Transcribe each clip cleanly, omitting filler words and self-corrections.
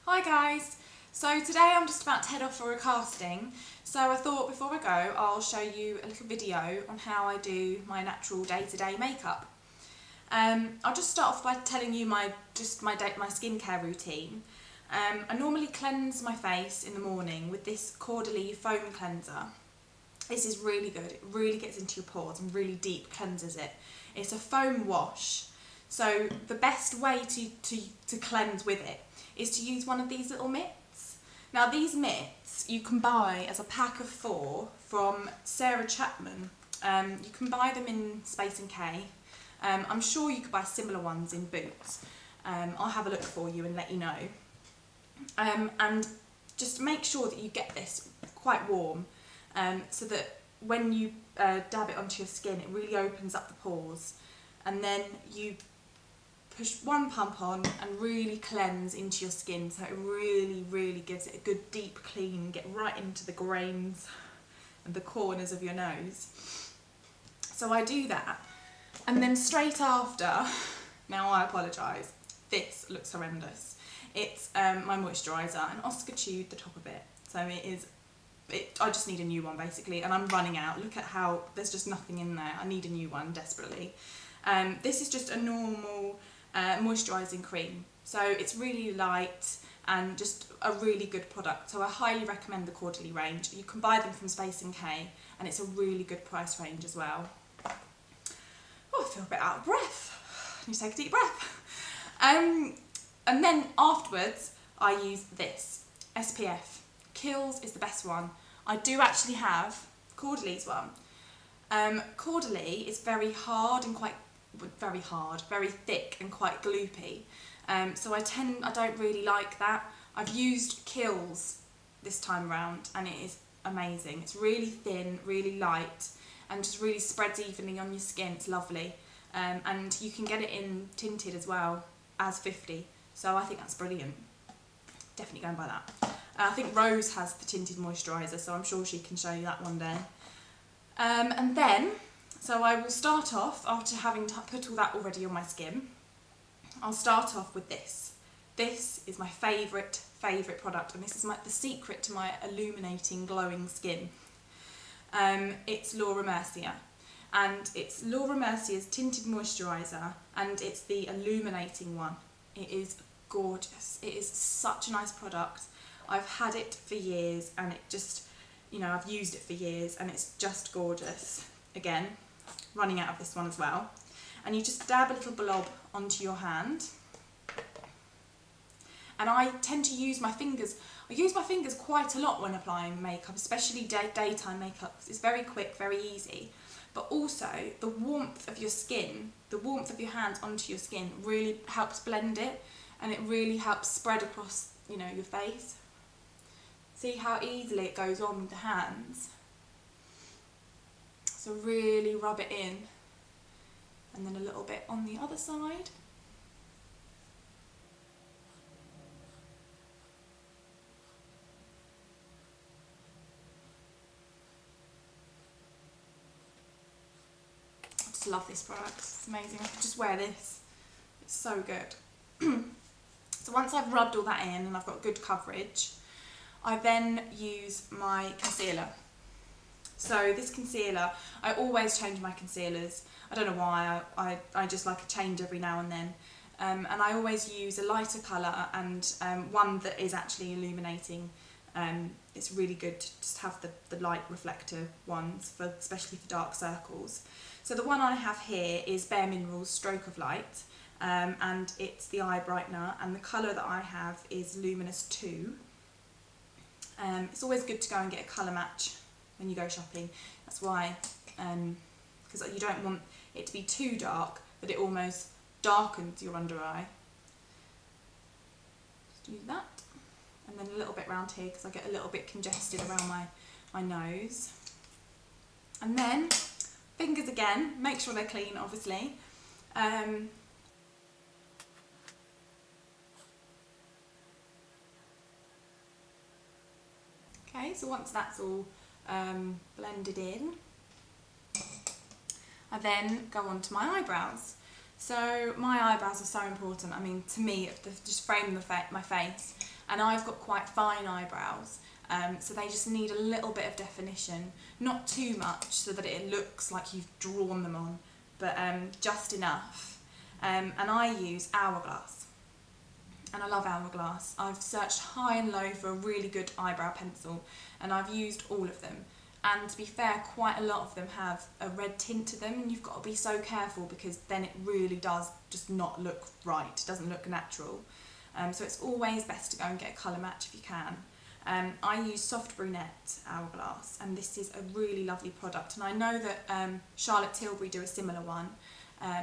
Hi guys! So today I'm just about to head off for a casting, so I thought before I go I'll show you a little video on how I do my natural day-to-day makeup. I'll just start off by telling you my skincare routine. I normally cleanse my face in the morning with this Caudalie foam cleanser. This is really good, it really gets into your pores and really deep cleanses it. It's a foam wash, so the best way to cleanse with it is to use one of these little mitts. Now these mitts you can buy as a pack of 4 from Sarah Chapman. You can buy them in Space & K. I'm sure you could buy similar ones in Boots. I'll have a look for you and let you know. And just make sure that you get this quite warm so that when you dab it onto your skin it really opens up the pores, and then you push one pump on and really cleanse into your skin, so it really gives it a good deep clean, get right into the grains and the corners of your nose. So I do that, and then straight after, now I apologise, this looks horrendous. It's my moisturiser, and Oscar chewed the top of it, so I just need a new one basically, and I'm running out. Look at how there's just nothing in there. I need a new one desperately. This is just a normal moisturising cream, so it's really light and just a really good product, so I highly recommend the Caudalie range. You can buy them from Space & K, and it's a really good price range as well. Oh, I feel a bit out of breath. I need to take a deep breath. And then afterwards I use this SPF. Kiehl's is the best one. I do actually have Caudalie's one. Caudalie is very hard and very thick and quite gloopy. So I don't really like that. I've used Kiehl's this time around and it is amazing. It's really thin, really light, and just really spreads evenly on your skin. It's lovely. And you can get it in tinted as well as 50. So I think that's brilliant. Definitely go and buy that. I think Rose has the tinted moisturiser, so I'm sure she can show you that one day. And then, so I will start off, after having put all that already on my skin, I'll start off with this. This is my favourite product, and this is the secret to my illuminating, glowing skin. It's Laura Mercier, and it's Laura Mercier's tinted moisturiser, and it's the illuminating one. It is gorgeous. It is such a nice product. I've had it for years, and it just, I've used it for years, and it's just gorgeous. Again, running out of this one as well. And you just dab a little blob onto your hand. And I tend to use my fingers. I use my fingers quite a lot when applying makeup, especially daytime makeup. It's very quick, very easy. But also, the warmth of your skin, the warmth of your hands onto your skin really helps blend it, and it really helps spread across, your face. See how easily it goes on with the hands? So really rub it in, and then a little bit on the other side. I just love this product, it's amazing. I could just wear this, it's so good. So once I've rubbed all that in and I've got good coverage, I then use my concealer. So this concealer, I always change my concealers. I don't know why, I just like a change every now and then. And I always use a lighter colour and one that is actually illuminating. It's really good to just have the light reflective ones, especially for dark circles. So the one I have here is Bare Minerals Stroke of Light, and it's the eye brightener, and the colour that I have is Luminous 2. It's always good to go and get a colour match when you go shopping. That's why, because you don't want it to be too dark that it almost darkens your under eye. Just use that, and then a little bit around here because I get a little bit congested around my nose. And then fingers again, make sure they're clean obviously. Okay, so once that's all blended in, I then go on to my eyebrows. So my eyebrows are so important. I mean, to me, if they just frame my face, and I've got quite fine eyebrows, so they just need a little bit of definition, not too much so that it looks like you've drawn them on, but just enough. And I use Hourglass, and I love Hourglass. I've searched high and low for a really good eyebrow pencil, and I've used all of them. And to be fair, quite a lot of them have a red tint to them, and you've got to be so careful because then it really does just not look right. It doesn't look natural. So it's always best to go and get a colour match if you can. I use Soft Brunette Hourglass, and this is a really lovely product. And I know that Charlotte Tilbury do a similar one,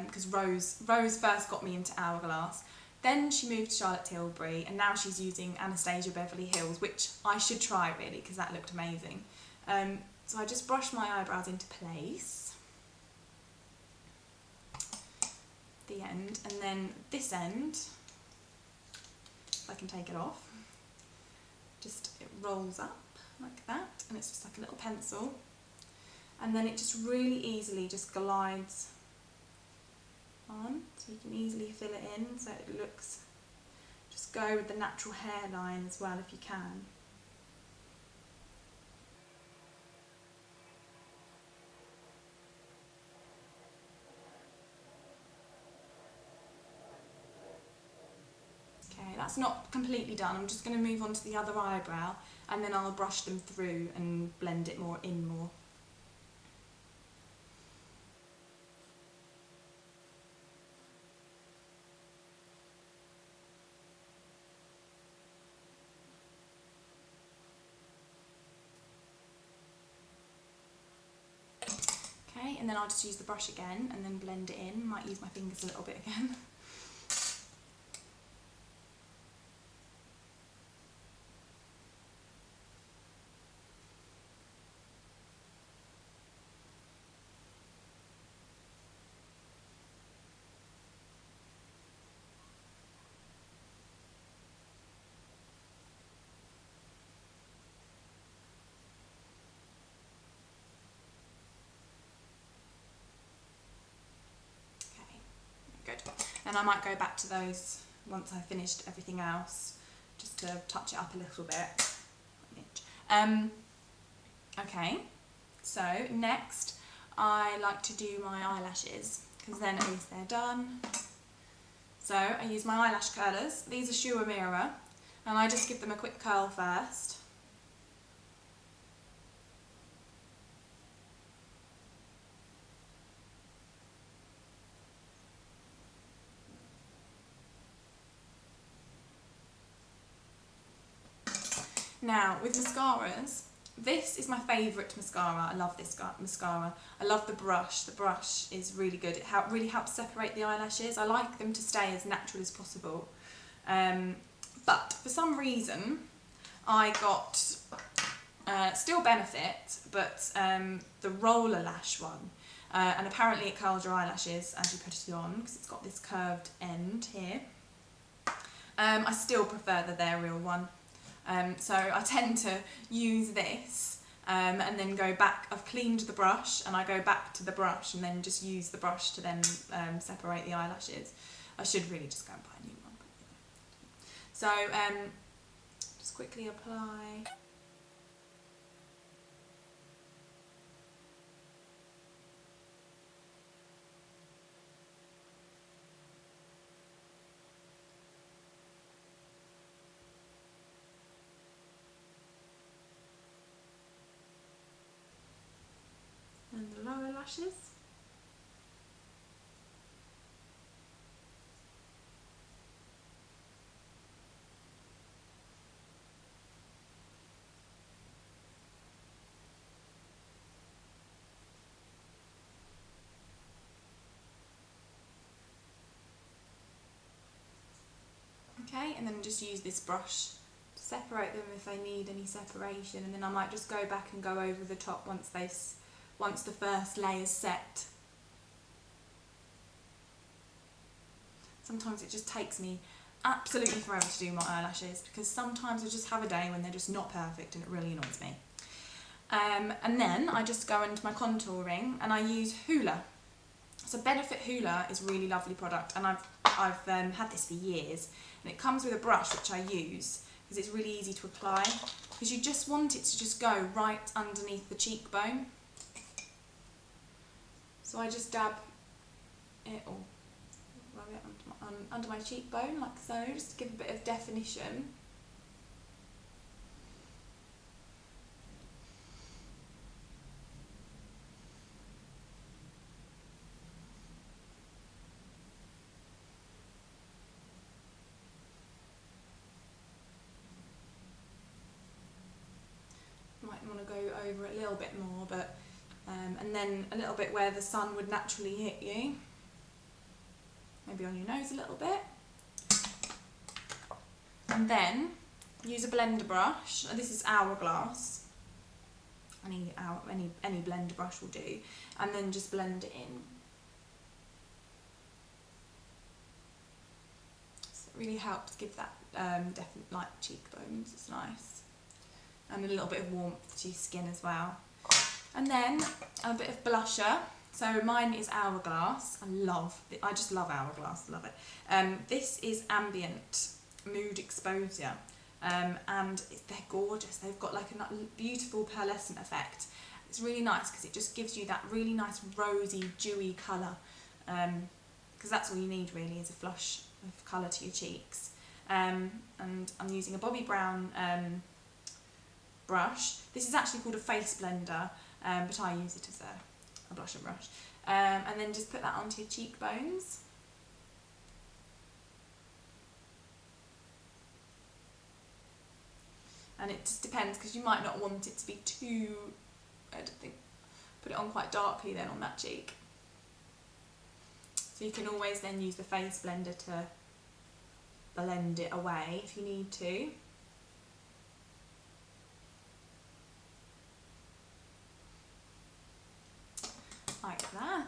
because Rose first got me into Hourglass. Then she moved to Charlotte Tilbury, and now she's using Anastasia Beverly Hills, which I should try really because that looked amazing. So I just brush my eyebrows into place, the end, and then this end, if I can take it off, just it rolls up like that, and it's just like a little pencil, and then it just really easily just glides on, so you can easily fill it in so it looks, just go with the natural hairline as well if you can. Okay, that's not completely done. I'm just going to move on to the other eyebrow, and then I'll brush them through and blend it more in more. Okay, and then I'll just use the brush again and then blend it in. Might use my fingers a little bit again. Good. And I might go back to those once I've finished everything else, just to touch it up a little bit. Okay, so next I like to do my eyelashes, because then at least they're done. So I use my eyelash curlers. These are Schuh Amira, and I just give them a quick curl first. Now, with mascaras, this is my favourite mascara. I love this mascara. I love the brush. The brush is really good. It really helps separate the eyelashes. I like them to stay as natural as possible. But for some reason, I got still Benefit, but the roller lash one. And apparently it curls your eyelashes as you put it on, because it's got this curved end here. I still prefer their real one. So I tend to use this and then go back. I've cleaned the brush and I go back to the brush and then just use the brush to then separate the eyelashes. I should really just go and buy a new one. So just quickly apply. And the lower lashes. Okay, and then just use this brush to separate them if they need any separation, and then I might just go back and go over the top once the first layer's set. Sometimes it just takes me absolutely forever to do my eyelashes, because sometimes I just have a day when they're just not perfect and it really annoys me. And then I just go into my contouring and I use Hoola. So Benefit Hoola is a really lovely product, and I've had this for years, and it comes with a brush which I use because it's really easy to apply, because you just want it to just go right underneath the cheekbone. So I just dab it or rub it under my cheekbone like so, just to give a bit of definition. Might want to go over it a little bit more, but and then a little bit where the sun would naturally hit you. Maybe on your nose a little bit. And then use a blender brush. This is Hourglass. Any blender brush will do. And then just blend it in. So it really helps give that definite light cheekbones. It's nice. And a little bit of warmth to your skin as well. And then a bit of blusher. So mine is Hourglass. I just love Hourglass, love it. This is Ambient Mood Exposure. And they're gorgeous. They've got like a beautiful pearlescent effect. It's really nice because it just gives you that really nice rosy, dewy colour. Because that's all you need really, is a flush of colour to your cheeks. And I'm using a Bobbi Brown brush. This is actually called a face blender, but I use it as a blusher brush. And then just put that onto your cheekbones. And it just depends, because you might not want it to be too, I don't think, put it on quite darkly then on that cheek. So you can always then use the face blender to blend it away if you need to. Like that.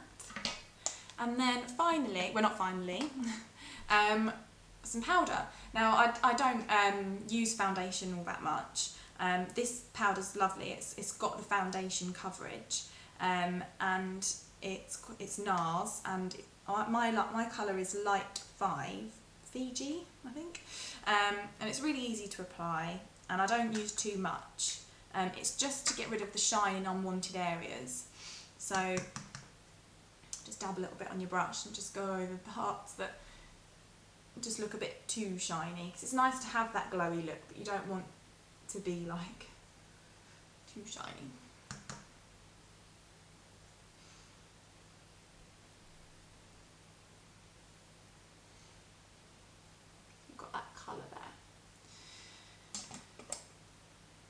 And then finally, well not finally, some powder. Now I don't use foundation all that much. This powder's lovely. It's got the foundation coverage, and it's NARS, and my colour is light 5 Fiji, I think, and it's really easy to apply, and I don't use too much. It's just to get rid of the shine in unwanted areas. So just dab a little bit on your brush and just go over the parts that just look a bit too shiny, because it's nice to have that glowy look, but you don't want to be like too shiny. You've got that colour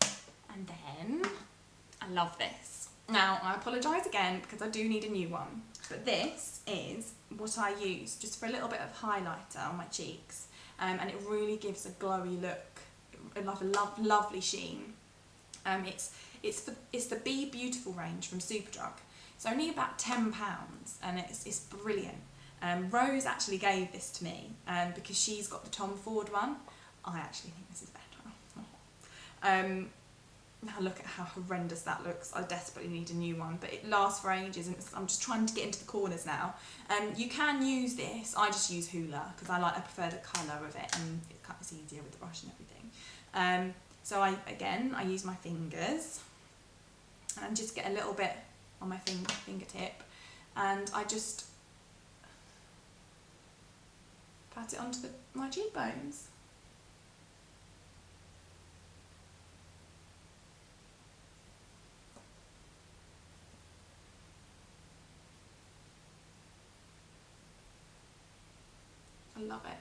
there. And then I love this. Now I apologise again because I do need a new one, but this is what I use just for a little bit of highlighter on my cheeks, and it really gives a glowy look, like a lovely sheen. It's the Be Beautiful range from Superdrug. It's only about £10, and it's brilliant. Rose actually gave this to me because she's got the Tom Ford one. I actually think this is better. Now look at how horrendous that looks. I desperately need a new one, but it lasts for ages, and I'm just trying to get into the corners now. You can use this. I just use Hoola because I prefer the colour of it, and it's easier with the brush and everything. So I use my fingers and just get a little bit on my fingertip, and I just pat it onto my cheekbones. I love it.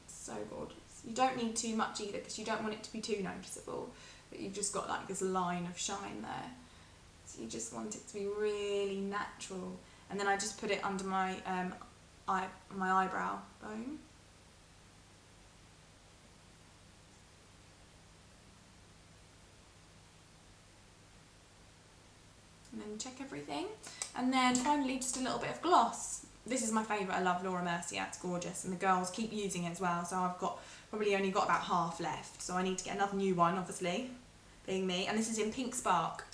It's so gorgeous. You don't need too much either, because you don't want it to be too noticeable, but you've just got like this line of shine there. So you just want it to be really natural. And then I just put it under my my eyebrow bone. And then check everything. And then finally just a little bit of gloss. This is my favourite. I love Laura Mercier. It's gorgeous, and the girls keep using it as well, so I've probably only got about half left, so I need to get another new one, obviously, being me. And this is in Pink Spark.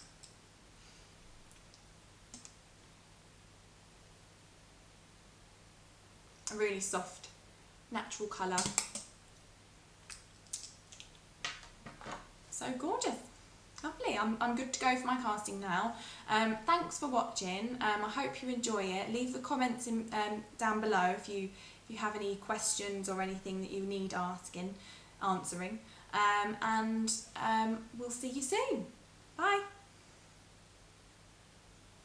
A really soft, natural colour. So gorgeous. Lovely, I'm good to go for my casting now. Thanks for watching. I hope you enjoy it. Leave the comments down below if you have any questions or anything that you need answering. And we'll see you soon. Bye.